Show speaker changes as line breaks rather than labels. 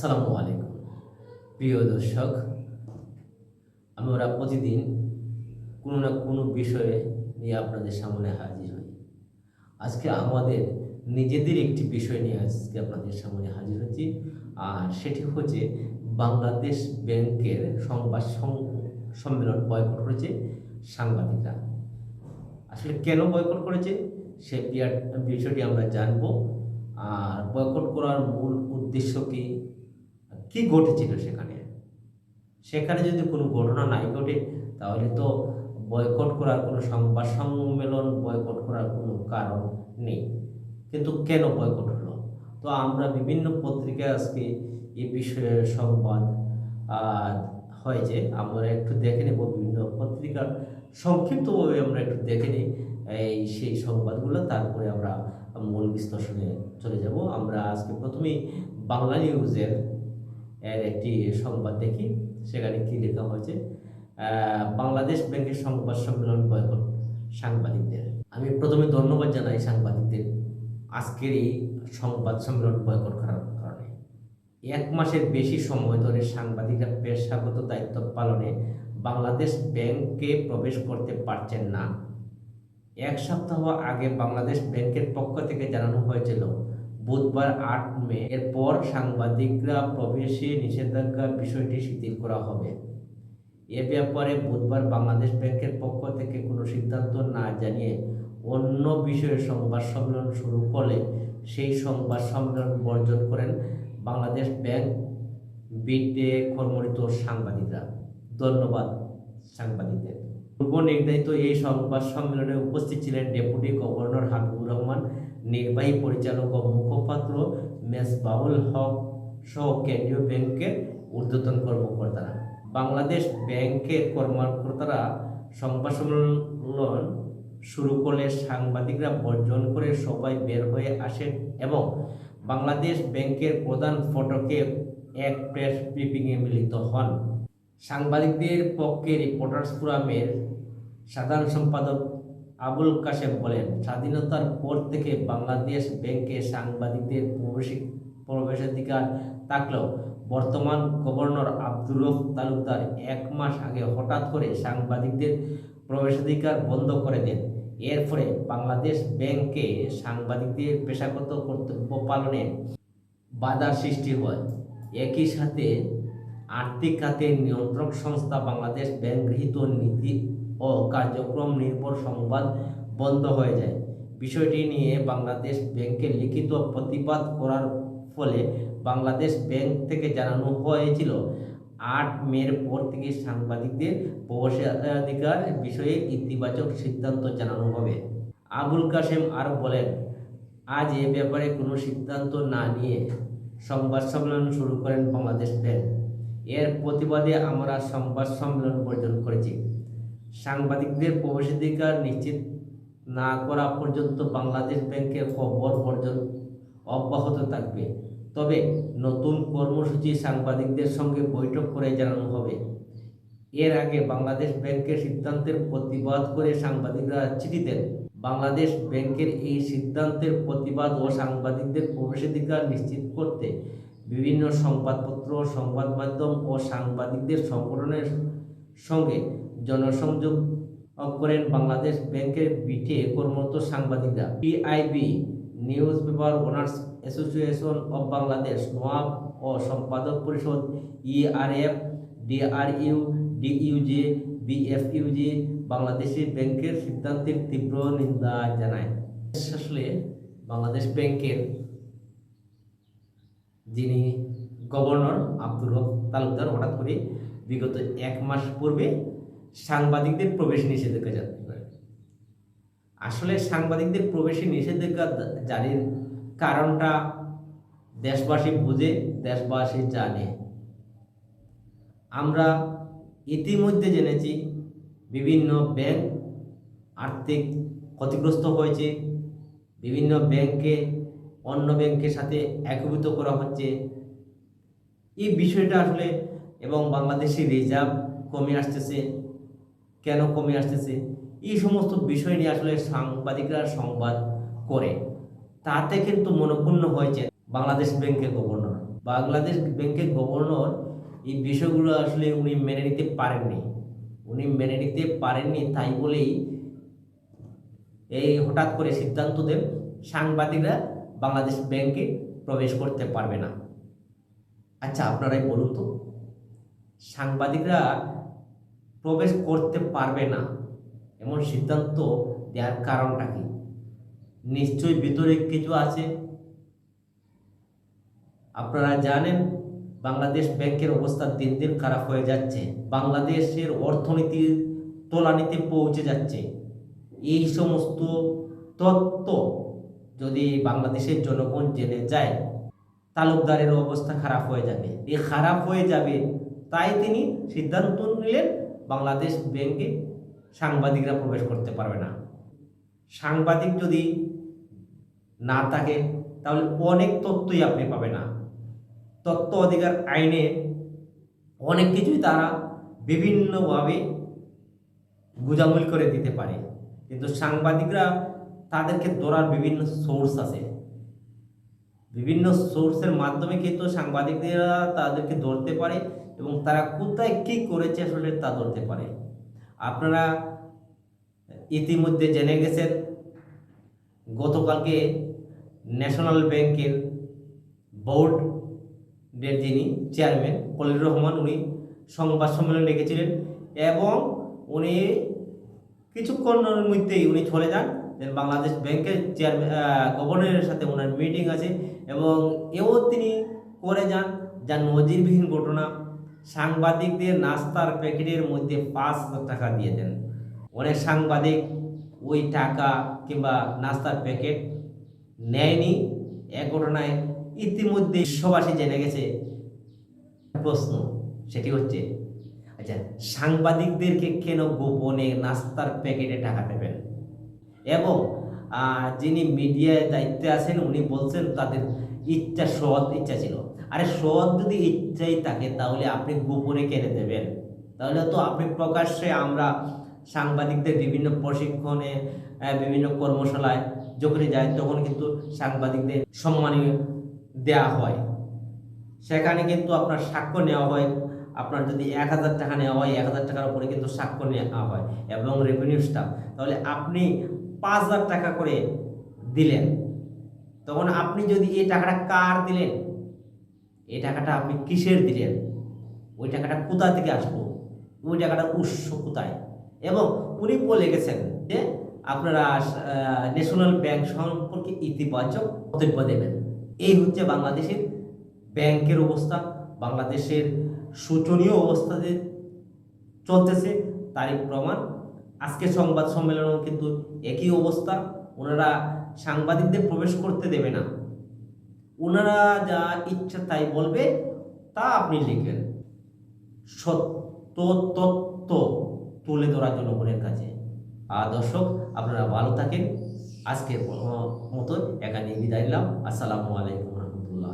আসসালামু আলাইকুম প্রিয় দর্শক। আমরা প্রতিদিন কোনো না কোনো বিষয়ে নিয়ে আপনাদের সামনে হাজির হই। আজকে আমাদের নিজেদের একটি বিষয় নিয়ে আজকে আপনাদের সামনে হাজির হচ্ছি, আর সেটি হচ্ছে বাংলাদেশ ব্যাংকের সংবাদ সম্মেলন বয়কট করেছে সাংবাদিকরা। আসলে কেন বয়কট করেছে সে বিষয়টি আমরা জানব। আর বয়কট করার মূল উদ্দেশ্য কি, কি ঘটেছিল সেখানে সেখানে যদি কোনো ঘটনা নাই ঘটে তাহলে তো বয়কট করার কোনো সংবাদ সম্মেলন বয়কট করার কোনো কারণ নেই। কিন্তু কেন বয়কট হলো, তো আমরা বিভিন্ন পত্রিকায় আজকে এই বিষয়ে সংবাদ হয়েছে, আমরা একটু দেখে নেব। বিভিন্ন পত্রিকার সংক্ষিপ্তভাবে আমরা একটু দেখে নিই সেই সংবাদগুলো, তারপরে আমরা মূল বিশ্লেষণে চলে যাব। আমরা আজকে প্রথমেই বাংলা নিউজের একটি সংবাদ দেখি। সেখানে কি লেখা হয়েছে, বাংলাদেশ ব্যাংকের সংবাদ সম্মেলন বয়কট সাংবাদিকদের। আমি প্রথমে ধন্যবাদ জানাই সাংবাদিকদের আজকের এই সংবাদ সম্মেলন বয়কট করার কারণে। 1 মাসের বেশি সময় ধরে সাংবাদিকরা পেশাগত দায়িত্ব পালনে বাংলাদেশ ব্যাংকে প্রবেশ করতে পারছেন না। 1 সপ্তাহ আগে বাংলাদেশ ব্যাংকের পক্ষ থেকে জানানো হয়েছিল বুধবার 8 মে এরপর সাংবাদিকরা প্রবেশে নিষেধাজ্ঞার বিষয়টি শিথিল করা হবে। এ ব্যাপারে বুধবার বাংলাদেশ ব্যাংকের পক্ষ থেকে কোনো সিদ্ধান্ত না জানিয়ে অন্য বিষয়ে সংবাদ সম্মেলন শুরু করলে সেই সংবাদ সম্মেলন বর্জন করেন বাংলাদেশ ব্যাংক বিডে কর্মরত সাংবাদিকরা। ধন্যবাদ সাংবাদিকদের। পূর্ব নির্ধারিত এই সংবাদ সম্মেলনে উপস্থিত ছিলেন ডেপুটি গভর্নর হাবিবুর রহমান, নির্বাহী পরিচালক ও মুখপাত্র মেজবাহুল হক সহ কেন্দ্রীয় ব্যাংকের ঊর্ধ্বতন কর্মকর্তারা। বাংলাদেশ ব্যাংকের কর্মকর্তারা সংবাদ সম্মেলন শুরু করলে সাংবাদিকরা বর্জন করে সবাই বের হয়ে আসেন এবং বাংলাদেশ ব্যাংকের প্রধান ফটকে এক প্রেস ব্রিফিংয়ে মিলিত হন। সাংবাদিকদের পক্ষে রিপোর্টার্স ফোরামের সাধারণ সম্পাদক আবুল কাশেম বলেন, স্বাধীনতার পর থেকে বাংলাদেশ ব্যাংকে সাংবাদিকদের প্রবেশাধিকার থাকলেও বর্তমান গভর্নর আব্দুর রউফ তালুকদার 1 মাস আগে হঠাৎ করে সাংবাদিকদের প্রবেশাধিকার বন্ধ করে দেন। এর ফলে বাংলাদেশ ব্যাংকে সাংবাদিকদের পেশাগত কর্তব্য পালনে বাধার সৃষ্টি হয়। একই সাথে আর্থিক খাতের নিয়ন্ত্রক সংস্থা বাংলাদেশ ব্যাংক গৃহীত নীতি ও কার্যক্রম নির্ভর সংবাদ বন্ধ হয়ে যায়। বিষয়টি নিয়ে বাংলাদেশ ব্যাংকের লিখিত প্রতিবাদ করার ফলে বাংলাদেশ ব্যাংক থেকে জানানো হয়েছিল 8 মের পর থেকে সাংবাদিকদের প্রবেশাধিকার বিষয়ে ইতিবাচক সিদ্ধান্ত জানানো হবে। আবুল কাশেম আরও বলেন, আজ এ ব্যাপারে কোনো সিদ্ধান্ত না নিয়ে সংবাদ সম্মেলন শুরু করেন বাংলাদেশ ব্যাংক। এর প্রতিবাদে আমরা সংবাদ সম্মেলন বর্জন করেছি। সাংবাদিকদের প্রবেশাধিকার নিশ্চিত না করা পর্যন্ত বাংলাদেশ ব্যাংকের খবর বর্জন অব্যাহত থাকবে। তবে নতুন কর্মসূচি সাংবাদিকদের সঙ্গে বৈঠক করে জানানো হবে। এর আগে বাংলাদেশ ব্যাংকের সিদ্ধান্তের প্রতিবাদ করে সাংবাদিকরা চিঠি দেন। বাংলাদেশ ব্যাংকের এই সিদ্ধান্তের প্রতিবাদ ও সাংবাদিকদের প্রবেশাধিকার নিশ্চিত করতে বিভিন্ন সংবাদপত্র, সংবাদ মাধ্যম ও সাংবাদিকদের সংগঠনের সঙ্গে জনসংযোগ করেন বাংলাদেশ ব্যাংকের বিটে কর্মরত সাংবাদিকরা। PIB, newspaper owners association of Bangladesh, NOAB ও সম্পাদক পরিষদ, ইআরএফ, ডিআরইউ, ডিইউজে, বিএফইউজে বাংলাদেশের ব্যাংকের সিদ্ধান্তের তীব্র নিন্দা জানায়। আসলে বাংলাদেশ ব্যাংকের যিনি গভর্নর আব্দুর রউফ তালুকদার হঠাৎ করে বিগত 1 মাস পূর্বে সাংবাদিকদের প্রবেশ নিষেধাজ্ঞা জারি করেন। আসলে সাংবাদিকদের প্রবেশে নিষেধাজ্ঞা জারির কারণটা দেশবাসী বুঝে, দেশবাসী জানে। আমরা ইতিমধ্যে জেনেছি বিভিন্ন ব্যাংক আর্থিক ক্ষতিগ্রস্ত হয়েছে, বিভিন্ন ব্যাংকে অন্য ব্যাংকের সাথে একীভূত করা হচ্ছে। এই বিষয়টা আসলে এবং বাংলাদেশের রিজার্ভ কমে আসতেছে, কেন কমে আসতেছে, এই সমস্ত বিষয় নিয়ে আসলে সাংবাদিকরা সংবাদ করে। তাতে কিন্তু মনোক্ষুণ্ণ হয়েছে বাংলাদেশ ব্যাংকের গভর্নর। বাংলাদেশ ব্যাংকের গভর্নর এই বিষয়গুলো আসলে উনি মেনে নিতে পারেননি। তাই বলেই এই হঠাৎ করে সিদ্ধান্ত দেন সাংবাদিকরা বাংলাদেশ ব্যাংকে প্রবেশ করতে পারবে না। আচ্ছা, আপনারাই বলুন তো, সাংবাদিকরা প্রবেশ করতে পারবে না এমন সিদ্ধান্ত দেওয়ার কারণটা কি? নিশ্চয়ই ভিতরে কিছু আছে। আপনারা জানেন বাংলাদেশ ব্যাংকের অবস্থা দিন দিন খারাপ হয়ে যাচ্ছে, বাংলাদেশের অর্থনীতির তলানিতে পৌঁছে যাচ্ছে। এই সমস্ত তথ্য যদি বাংলাদেশের জনগণ জেনে যায়, তালুকদারের অবস্থা খারাপ হয়ে যাবে। এই খারাপ হয়ে যাবে, তাই তিনি সিদ্ধান্ত নিলেন বাংলাদেশ ব্যাংকে সাংবাদিকরা প্রবেশ করতে পারবে না। সাংবাদিক যদি না থাকে তাহলে অনেক তথ্যই আপনি পাবে না। তথ্য অধিকার আইনে অনেক কিছুই তারা বিভিন্নভাবে গুজামুল করে দিতে পারে, কিন্তু সাংবাদিকরা তাদেরকে ধরার বিভিন্ন সোর্স আছে। বিভিন্ন সোর্সের মাধ্যমে কিন্তু সাংবাদিকরা তাদেরকে ধরতে পারে এবং তারা কোথায় কী করেছে আসলে তা ধরতে পারে। আপনারা ইতিমধ্যে জেনে গেছেন গতকালকে ন্যাশনাল ব্যাংকের বোর্ডের যিনি চেয়ারম্যান খলিল রহমান, উনি সংবাদ সম্মেলন রেখেছিলেন এবং উনি কিছুক্ষণের মধ্যেই উনি চলে যান। বাংলাদেশ ব্যাংকের চেয়ারম্যান গভর্নরের সাথে ওনার মিটিং আছে এবং এও তিনি করে যান, যা নজিরবিহীন ঘটনা। সাংবাদিকদের নাস্তার প্যাকেটের মধ্যে 5,000 টাকা দিয়ে দেন। অনেক সাংবাদিক ওই টাকা কিংবা নাস্তার প্যাকেট নেয়নি। এক ঘটনায় ইতিমধ্যে বিশ্ববাসী জেনে গেছে। প্রশ্ন সেটি হচ্ছে, আচ্ছা, সাংবাদিকদেরকে কেন গোপনে নাস্তার প্যাকেটে টাকা দেবেন? এবং যিনি মিডিয়ায় দায়িত্বে আছেন উনি বলছেন তাদের ইচ্ছা, সৎ ইচ্ছা ছিল। আরে সৎ যদি ইচ্ছাই থাকে তাহলে আপনি গোপনে কেন দেবেন? তাহলে তো আপনি প্রকাশ্যে, আমরা সাংবাদিকদের বিভিন্ন প্রশিক্ষণে বিভিন্ন কর্মশালায় যখনই যায় তখন কিন্তু সাংবাদিকদের সম্মানীয় দেওয়া হয়, সেখানে কিন্তু আপনার সাক্ষ্য নেওয়া হয়। আপনার যদি 1,000 টাকা নেওয়া হয়, 1,000 টাকার উপরে কিন্তু সাক্ষ্য নেওয়া হয় এবং রেভিনিউ স্টাফ। তাহলে আপনি 5,000 টাকা করে দিলেন, তখন আপনি যদি এই টাকাটা কার দিলেন, এই টাকাটা আপনি কিসের দিলেন, ওই টাকাটা কোথা থেকে আসলো, ওই টাকাটার উৎস কোথায়? এবং উনি বলে গেছেন যে আপনারা ন্যাশনাল ব্যাংক সম্পর্কে ইতিবাচক বক্তব্য দেবেন। এই হচ্ছে বাংলাদেশের ব্যাংকের অবস্থা। বাংলাদেশের শোচনীয় অবস্থাতে চলতেছে, তারই প্রমাণ আজকে সংবাদ সম্মেলনেও কিন্তু একই অবস্থা। ওনারা সাংবাদিকদের প্রবেশ করতে দেবে না, ওনারা যা ইচ্ছা তাই বলবে, তা আপনি লিখবেন। সত্য তথ্য তুলে ধরার জন্য জনগণের কাছে। দর্শক, আপনারা ভালো থাকেন। আজকের মতো এখানে বিদায় নিলাম। আসসালামু আলাইকুম রহমতুল্লাহ।